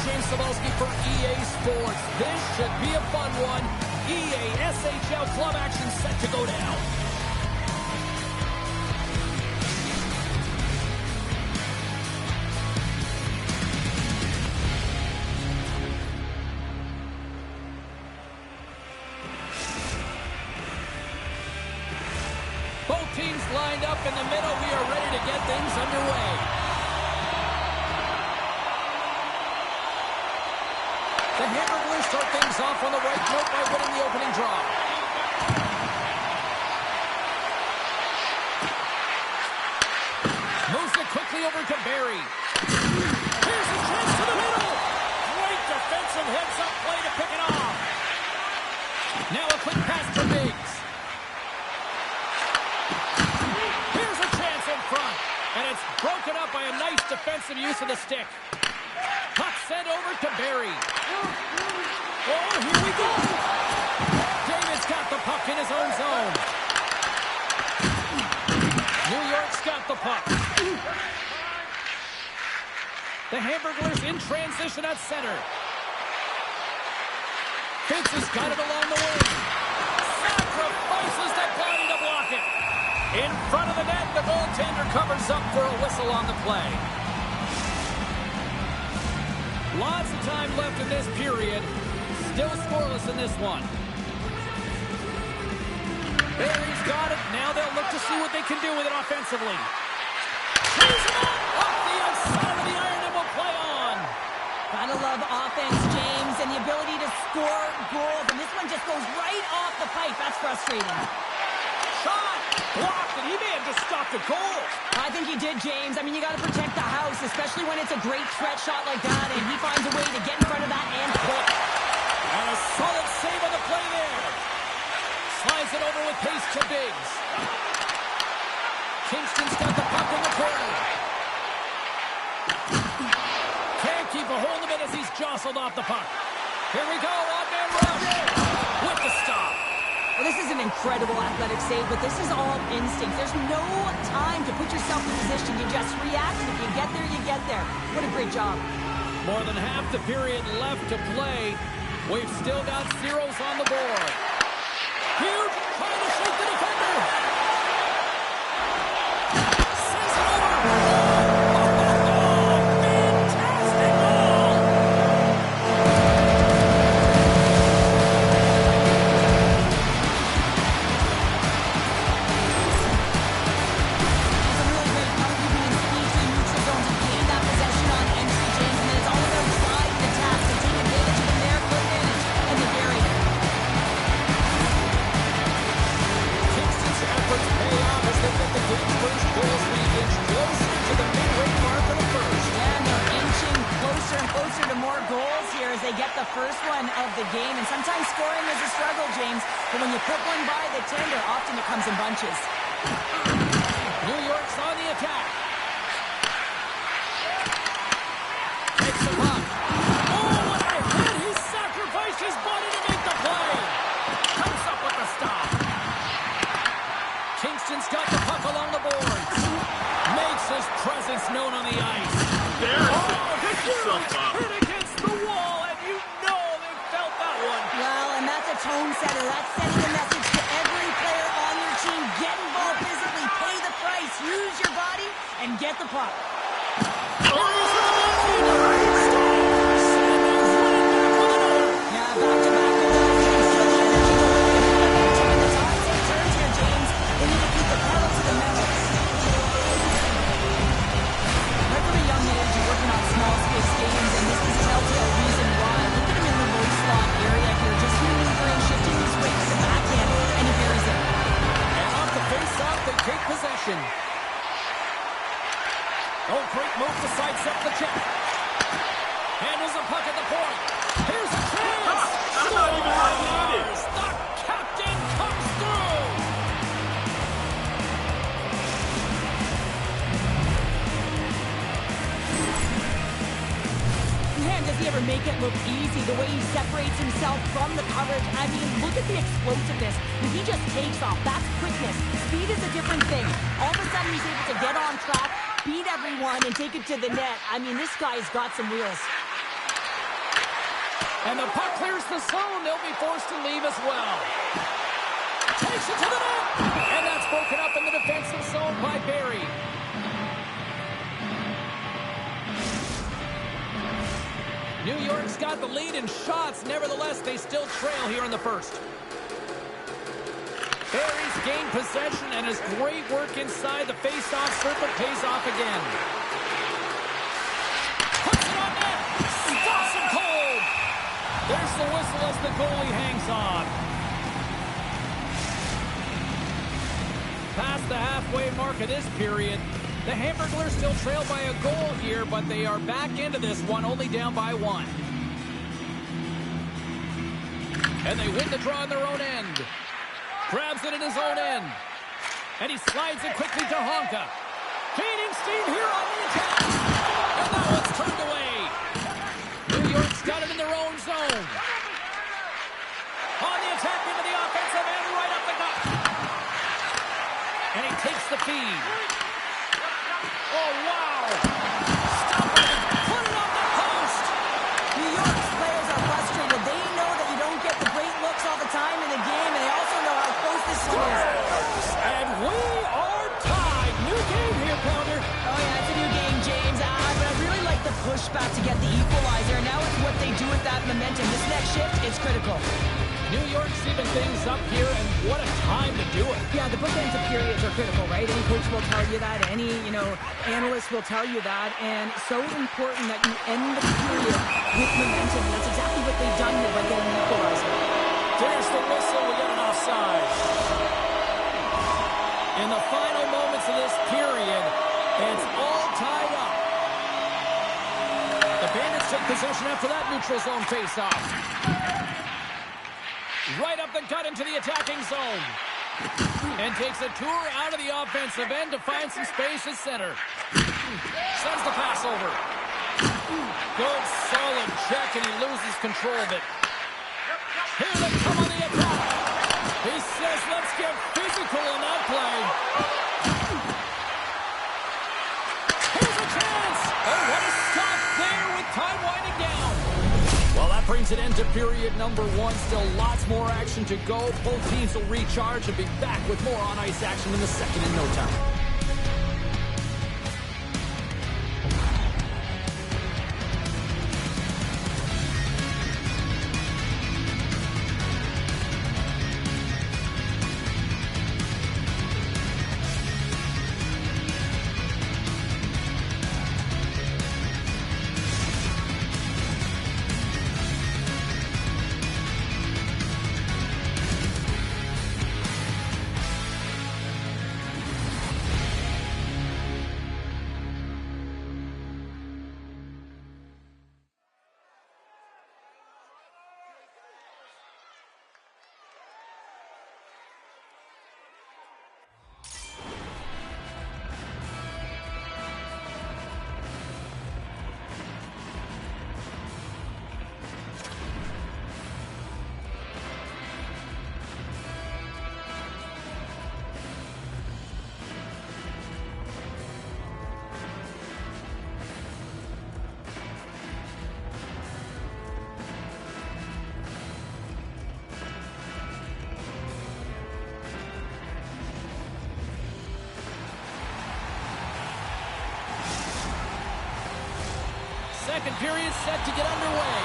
James Cebulski for EA Sports. This should be a fun one. EASHL club action set to go down. Both teams lined up in the middle. We are ready to get things underway. The Hamburglers start things off on the right note by winning the opening draw. Moves it quickly over to Barry. Here's a chance to the middle. Great defensive heads-up play to pick it off. Now a quick pass to Biggs. Here's a chance in front. And it's broken up by a nice defensive use of the stick. Puck sent over to Barry. Oh, here we go. David's got the puck in his own zone. New York's got the puck. The Hamburglers in transition at center. Fitz has got it along the wing. Sacrifices the body to block it. In front of the net, the goaltender covers up for a whistle on the play. Lots of time left in this period. Still scoreless in this one. Barry's got it. Now they'll look to see what they can do with it offensively. Chase him off the outside of the iron and will play on. Gotta love offense, James, and the ability to score goals. And this one just goes right off the pipe. That's frustrating. Shot! Blocked, and he may have just stopped the goal. I think he did, James. I mean, you got to protect the house, especially when it's a great threat shot like that, and he finds a way to get in front of that and quick. And a solid save on the play there. Slides it over with pace to Biggs. Kingston's got the puck in the corner. Can't keep a hold of it as he's jostled off the puck. Here we go, on-man rush. With the stop. Well, this is an incredible athletic save, but this is all instinct. There's no time to put yourself in position. You just react, and if you get there, you get there. What a great job. More than half the period left to play. We've still got zeros on the board. Huge, trying to shake the defender. Sends it over. They get the first one of the game, and sometimes scoring is a struggle, James, but when you put one by the tender, often it comes in bunches. New York's on the attack. Takes the puck. Oh, what a hit! He sacrificed his body to make the play. Comes up with the stop. Kingston's got the puck along the boards. Makes his presence known on the ice. There. Oh, hit against the wall. Well, and that's a tone setter. That's sending a message to every player on your team. Get involved physically, pay the price, use your body, and get the puck. Oh, great move to sidestep the check. Handles the puck at the point. Here's a chance. Scores! The captain comes through. Man, does he ever make it look easy? The way he separates himself from the coverage. I mean, look at the explosiveness. When he just takes off, that's quickness. Speed is a different thing. All of a sudden, he's able to get on track, beat everyone, and take it to the net. I mean, this guy's got some wheels. And the puck clears the zone. They'll be forced to leave as well. Takes it to the net. And that's broken up in the defensive zone by Barry. New York's got the lead in shots. Nevertheless, they still trail here in the first. Barry's gained possession, and his great work inside the face-off circle pays off again. Puts it on net. Stops it cold. There's the whistle as the goalie hangs on. Past the halfway mark of this period, the Hamburglers still trail by a goal here, but they are back into this one, only down by 1. And they win the draw in their own end. Grabs it in his own end. And he slides it quickly to Honka. Gaining steam here on the attack. And now it's turned away. New York's got it in their own zone. On the attack into the offensive end, right up the gut. And he takes the feed. Oh, wow. Stop it. Put it on the post. New York's players are frustrated. They know that you don't get the great looks all the time in the game, and they also know how close this one is. And we are tied. New game here, Pounder. Oh, yeah, it's a new game, James. But I really like the pushback to get the equalizer. Now it's what they do with that momentum. This next shift is critical. New York's even things up here, and what a time to do it. Yeah, the bookends of periods are critical, right? Any coach will tell you that. Any, analyst will tell you that. And so important that you end the period with momentum. And that's exactly what they've done here by getting the equalizer. There's the whistle. We get an offside. In the final moments of this period, it's all tied up. The Bandits took possession after that neutral zone face-off. Right up the gut into the attacking zone. And takes a tour out of the offensive end to find some space at center. Sends the pass over. Good, solid check, and he loses control of it. Here they come on the attack. He says, let's get physical in that play. Here's a chance. Oh, what a stop there with time winding down. Well, that brings an end to period number 1. Still lots more action to go. Both teams will recharge and be back with more on-ice action in the second in no time. Second period set to get underway.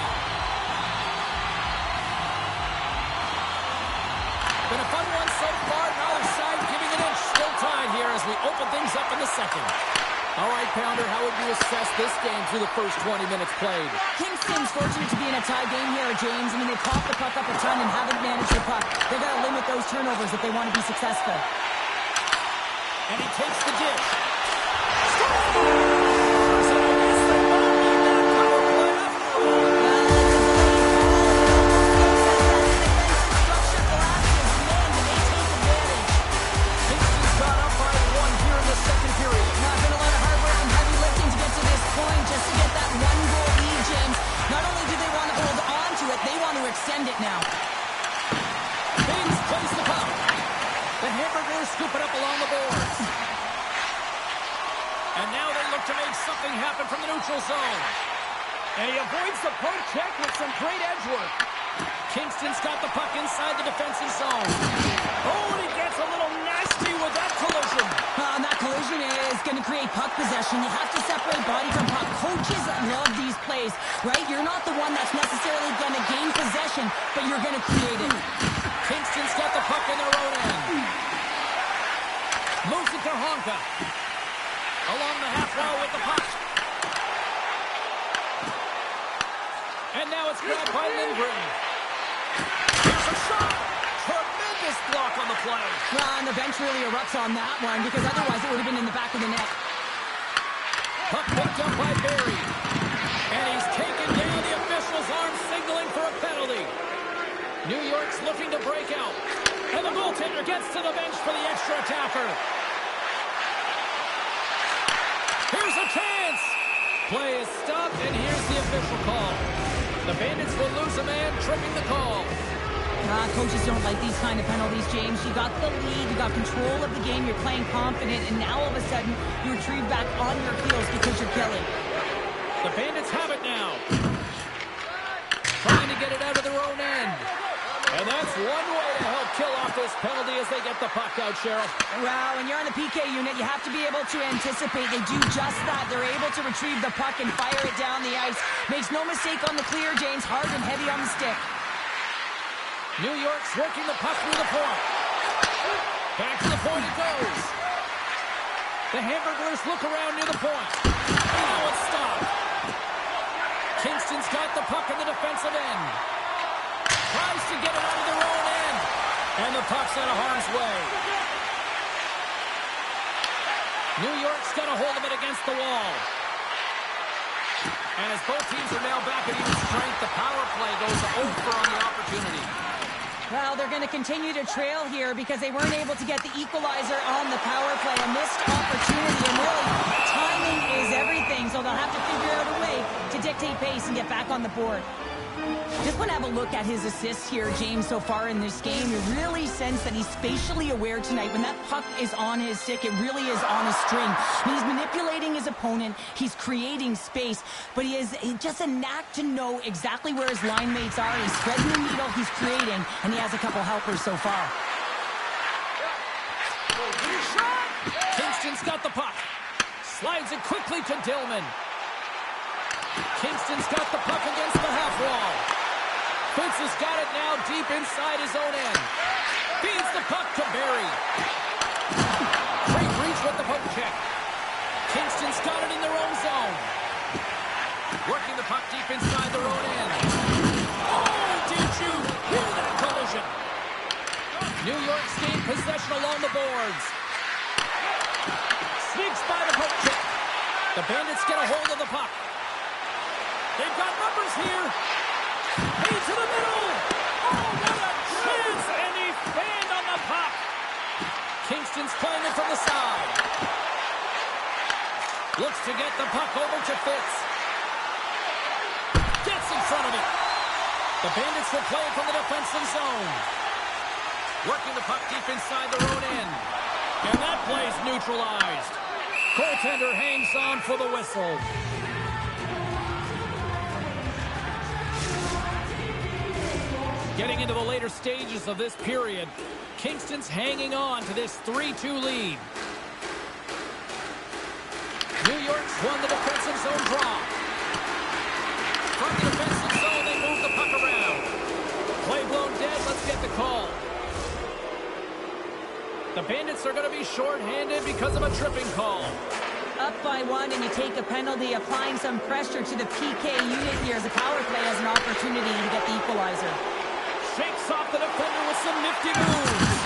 Been a fun one so far. Neither side giving an inch. Still tied here as we open things up in the second. All right, Pounder, how would you assess this game through the first 20 minutes played? Kingston's fortunate to be in a tie game here, James. I mean, they pop the puck up a ton and haven't managed the puck. They've got to limit those turnovers if they want to be successful. And he takes the dish. Extend it now. Baines plays the puck. The Hamburglers scoop it up along the boards. And now they look to make something happen from the neutral zone. And he avoids the poke check with some great edge work. Kingston's got the puck inside the defensive zone. Oh, and he gets a little nasty with that collision. And that collision is going to create puck possession. You have to separate body from puck. Coaches love these plays, right? You're not the one that's necessarily going to gain possession, but you're going to create it. Kingston's got the puck in their own end. Moves it to Honka. Along the half wall with the puck. And now it's grabbed by Lindgren. Here's a shot. Tremendous block on the play. And the bench really erupts on that one because otherwise it would have been in the back of the net. Puck picked up by Barry. And he's taken down. The official's arm signaling for a penalty. New York's looking to break out. And the goaltender gets to the bench for the extra attacker. Here's a chance. Play is stopped, and here's the official call. The Bandits will lose a man, tripping the call. Coaches don't like these kind of penalties, James. You got the lead, you got control of the game, you're playing confident, and now all of a sudden you retrieve back on your heels because you're killing. The Bandits have it now. Trying to get it out of their own end. And that's one way to help kill off this penalty as they get the puck out, Cheryl. Well, when you're on the PK unit, you have to be able to anticipate. They do just that. They're able to retrieve the puck and fire it down the ice. Makes no mistake on the clear, James. Hard and heavy on the stick. New York's working the puck through the point. Back to the point it goes. The Hamburglers look around near the point. And now it's stopped. Kingston's got the puck in the defensive end. Tries to get it out of their own end. And the puck's out of harm's way. New York's got a hold of it against the wall. And as both teams are now back at even strength, the power play goes over on the opportunity. Well, they're going to continue to trail here because they weren't able to get the equalizer on the power play. A missed opportunity, and really, timing is everything. So they'll have to figure out a way to dictate pace and get back on the board. Just want to have a look at his assists here, James, so far in this game. You really sense that he's spatially aware tonight. When that puck is on his stick, it really is on a string. I mean, he's manipulating his opponent. He's creating space. But he is just a knack to know exactly where his line mates are. He's threading the needle. He's creating. And he has a couple helpers so far. Kingston's got the puck. Slides it quickly to Dillman. Kingston's got the puck against the half wall. Fitz has got it now deep inside his own end. Feeds the puck to Barry. Great reach with the poke check. Kingston's got it in their own zone. Working the puck deep inside their own end. Oh, did you hear that collision? New York's gained possession along the boards. Sneaks by the poke check. The Bandits get a hold of the puck. They've got numbers here. Into the middle. Oh, what a chance. And he fanned on the puck. Kingston's playing it from the side. Looks to get the puck over to Fitz. Gets in front of it. The Bandits will play it from the defensive zone. Working the puck deep inside their own end. And that play's neutralized. Goaltender hangs on for the whistle. Getting into the later stages of this period, Kingston's hanging on to this 3-2 lead. New York's won the defensive zone draw. From the defensive zone, they move the puck around. Play blown dead, let's get the call. The Bandits are going to be shorthanded because of a tripping call. Up by one, and you take a penalty, applying some pressure to the PK unit here as the power play has an opportunity to get the equalizer. Shakes off the defender with some nifty moves.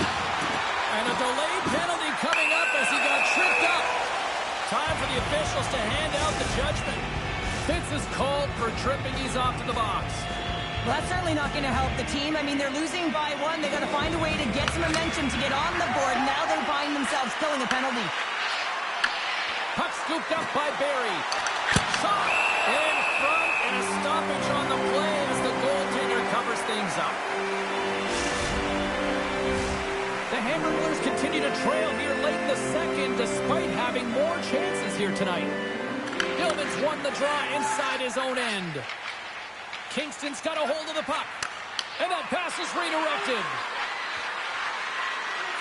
And a delayed penalty coming up as he got tripped up. Time for the officials to hand out the judgment. Fitz is called for tripping. He's off to the box. Well, that's certainly not going to help the team. I mean, they're losing by one. They got to find a way to get some momentum to get on the board. Now they find themselves killing a penalty. Puck scooped up by Barry. Shot in front, and a stoppage on the play as the goaltender covers things up. The Hamburglers continue to trail here late in the second, despite having more chances here tonight. Dillman's won the draw inside his own end. Kingston's got a hold of the puck. And that pass is redirected.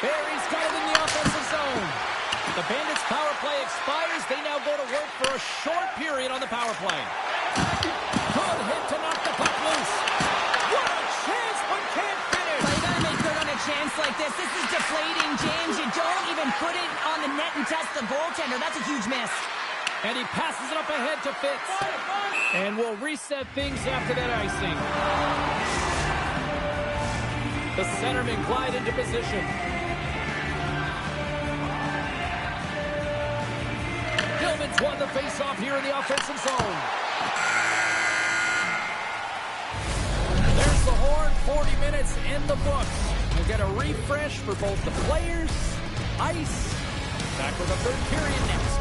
Barry's got it in the offensive zone. The Bandits' power play expires. They now go to work for a short period on the power play. Good hit to knock the puck loose. What a chance, but can't finish. Well, you got to make good on a chance like this. This is deflating, James. You don't even put it on the net and test the goaltender. That's a huge miss. And he passes it up ahead to Fitz. And we'll reset things after that icing. The centermen glide into position. Gilman's won the face-off here in the offensive zone. There's the horn. 40 minutes in the books. We'll get a refresh for both the players, ice. Back with the third period next.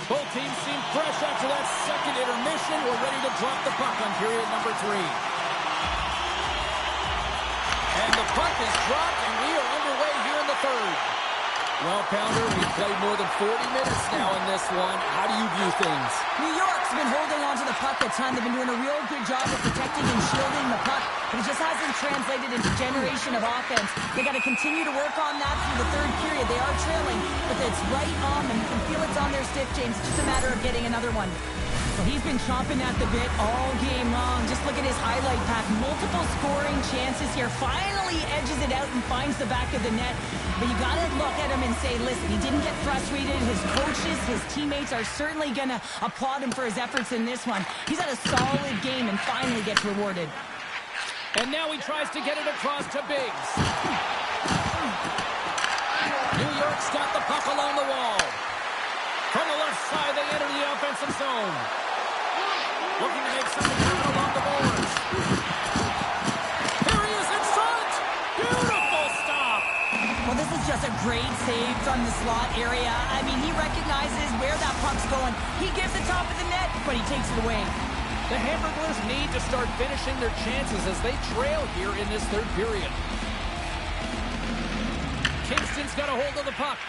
Both teams seem fresh after that second intermission. We're ready to drop the puck on period number 3. And the puck is dropped, and we are underway here in the third. Well, Pounder, we've played more than 40 minutes now in this one. How do you view things? New York's been holding on to the puck a ton. They've been doing a real good job of protecting and shielding the puck, but it just hasn't translated into generation of offense. They got to continue to work on that through the third period. They are trailing, but it's right on them. You can feel it's on their stiff, James. It's just a matter of getting another one. Well, he's been chomping at the bit all game long. Just look at his highlight pack. Multiple scoring chances here. Finally edges it out and finds the back of the net. But you got to look at him and say, listen, he didn't get frustrated. His coaches, his teammates are certainly going to applaud him for his efforts in this one. He's had a solid game and finally gets rewarded. And now he tries to get it across to Biggs. New York's got the puck along the wall. From the left side, they enter the offensive zone. Looking to make something happen along the boards. Here he is in front. Beautiful stop. Well, this is just a great save from the slot area. I mean, he recognizes where that puck's going. He gives the top of the net, but he takes it away. The Hamburglers need to start finishing their chances as they trail here in this third period. Kingston's got a hold of the puck.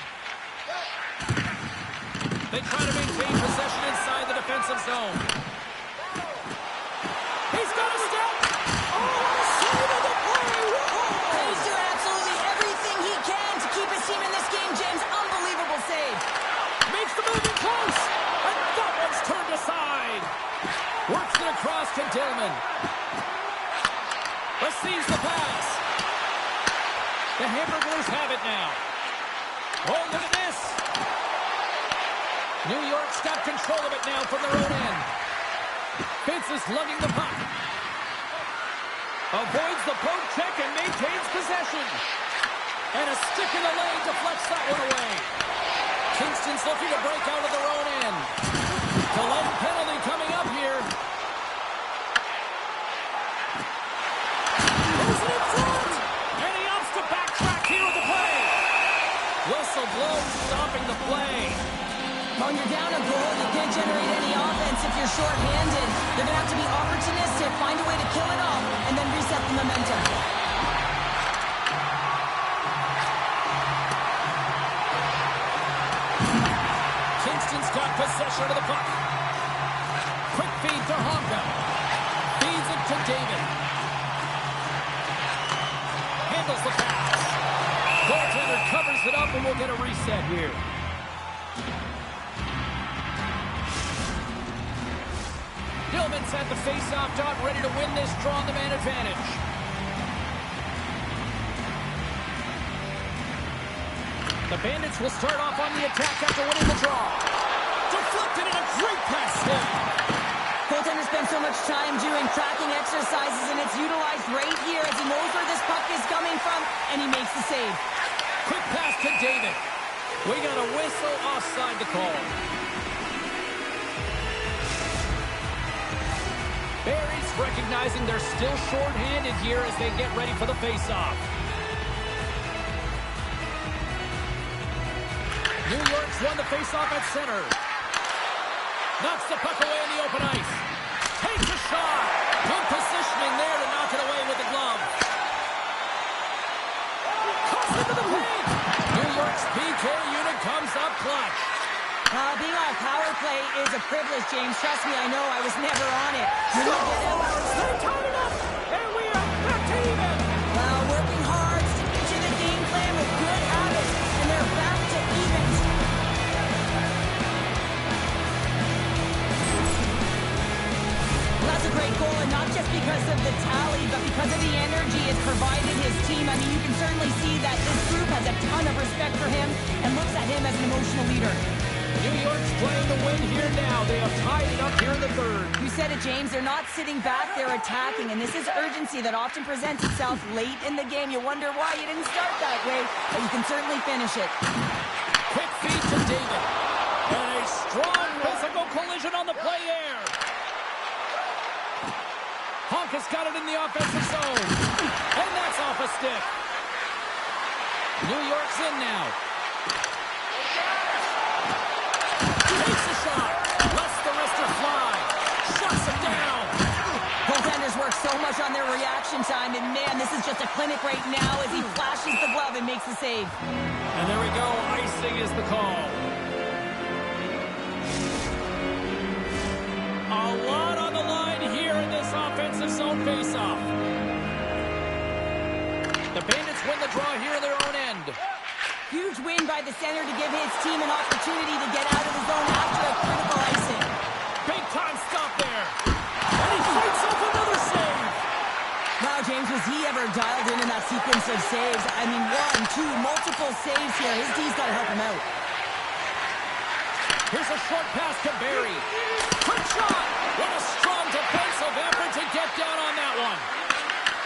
They try to maintain possession inside the defensive zone. He's got a step. Oh, save of the play. Whoa. He's doing absolutely everything he can to keep his team in this game, James. Unbelievable save. Makes the move in close. And that one's turned aside. Works it across to Dillman. Receives the pass. The Hamburglers have it now. Oh, look at this. New York's got control of it now from their own end. Fitz is lugging the puck. Avoids the poke check and maintains possession. And a stick in the lane deflects that one away. Kingston's looking to break out of their own end. Delay penalty coming up here. Moves it in front. And he opts to backtrack here with the play. Whistle blows, stopping the play. When you're down a goal, you can't generate any offense if you're short-handed. They're going to have to be opportunistic, find a way to kill it off, and then reset the momentum. Kingston's got possession of the puck. Quick feed to Honka. Feeds it to David. Handles the pass. Goaltender Defender covers it up, and we'll get a reset here. Dillman's at the face-off dot, ready to win this draw on the man advantage. The Bandits will start off on the attack after winning the draw. Deflected and a great pass hit. Goaltender spends so much time doing tracking exercises, and it's utilized right here as he knows where this puck is coming from, and he makes the save. Quick pass to David. We got a whistle offside to call. Barry's recognizing they're still short-handed here as they get ready for the face-off. New York's won the face-off at center. Knocks the puck away in the open ice. Takes a shot. Good positioning there to knock it away with the glove. Cuts into the paint. New York's PK unit comes up clutch. Being on power play is a privilege, James. Trust me, I know. I was never on it. They're tied up, and we are back to even. Well, working hard, sticking to the game plan with good habits, and they're back to even. Well, that's a great goal, and not just because of the tally, but because of the energy it's provided his team. I mean, you can certainly see that this group has a ton of respect for him and looks at him as an emotional leader. New York's playing to win here now. They have tied it up here in the third. You said it, James. They're not sitting back. They're attacking. And this is urgency that often presents itself late in the game. You wonder why you didn't start that way, but you can certainly finish it. Quick feed to David. And a strong physical collision on the play there. Honk has got it in the offensive zone. And that's off a stick. New York's in now. Takes a shot. Lets the wrister fly. Shuts it down. Goaltenders work so much on their reaction time, and man, this is just a clinic right now as he flashes the glove and makes the save. And there we go. Icing is the call. A lot on the line here in this offensive zone faceoff. The Bandits win the draw here in their own end. Huge win by the center to give his team an opportunity to get out of the zone after a critical icing. Big time stop there. And he fights off another save. Wow, James, was he ever dialed in that sequence of saves? I mean, 1, 2, multiple saves here. His D's got to help him out. Here's a short pass to Barry. Quick shot. What a strong defensive effort to get down on that one.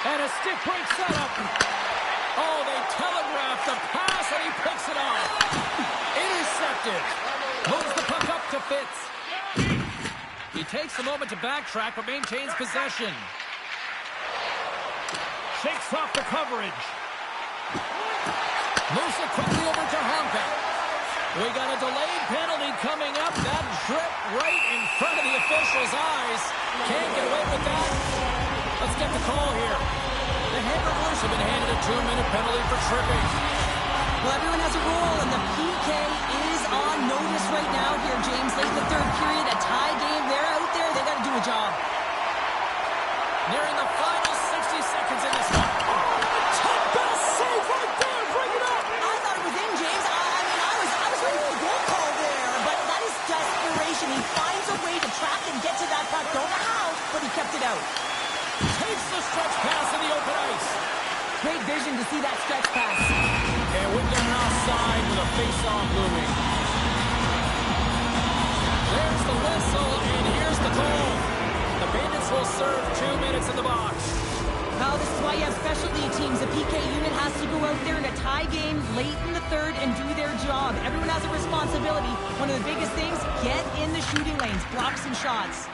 And a stick break setup. Oh, they telegraphed the pass, and he picks it off. Intercepted. Moves the puck up to Fitz. He takes a moment to backtrack, but maintains possession. Shakes off the coverage. Moves it quickly over to Honka. We got a delayed penalty coming up. That drip right in front of the official's eyes. Can't get away with that. Let's get the call here. The Hamburgers have been handed a 2-minute penalty for tripping. Well, everyone has a role, and the PK is on notice right now here, James. Late in the third period, a tie game. They're out there. They got to do a job. Nearing the final 60 seconds in this one. Top best save right there. Bring it up. I thought it was in, James. I was ready for the goal call there, but that is desperation. He finds a way to track and get to that puck. Don't know how, but he kept it out. Takes the stretch pass in the open ice. Great vision to see that stretch pass. And we've got an offside with a face-off looming. There's the whistle, and here's the goal. The Bandits will serve 2 minutes in the box. Well, this is why you have specialty teams. The PK unit has to go out there in a tie game late in the third and do their job. Everyone has a responsibility. One of the biggest things, get in the shooting lanes, block some shots.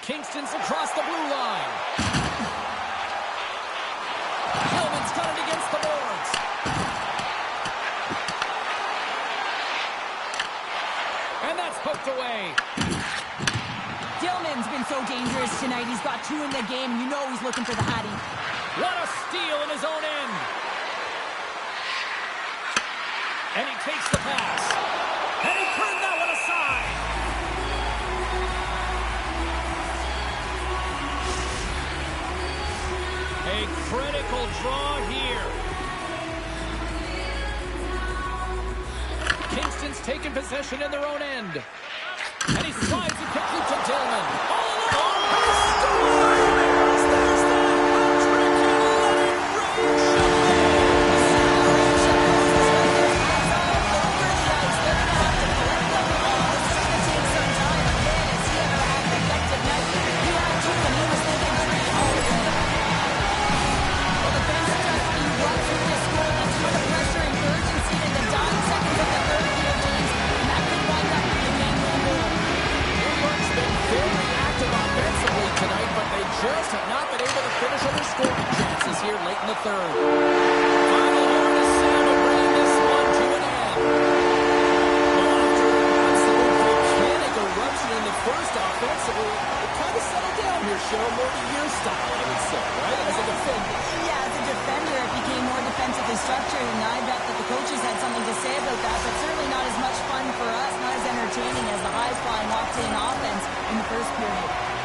Kingston's across the blue line. Hillman's got it against the boards. And that's hooked away. Dillman's been so dangerous tonight. He's got 2 in the game. You know he's looking for the Hattie. What a steal in his own end. And he takes the pass. And he turned that one aside. A critical draw here. taken possession in their own end. And he slides it quickly to Tillman. All alone! There's that hat-trick, just have not been able to finish on their scoring chances here late in the third. Final horn is sounded, bringing this one to an end. Well, after an absolute volcanic eruption in the first offensively, it kind of settled down here, Cheryl, more to your style, I would say, right? As a defender. Yeah, as a defender, it became more defensively structured, and I bet that the coaches had something to say about that, but certainly not as much fun for us, not as entertaining as the high-flying octane offense in the first period.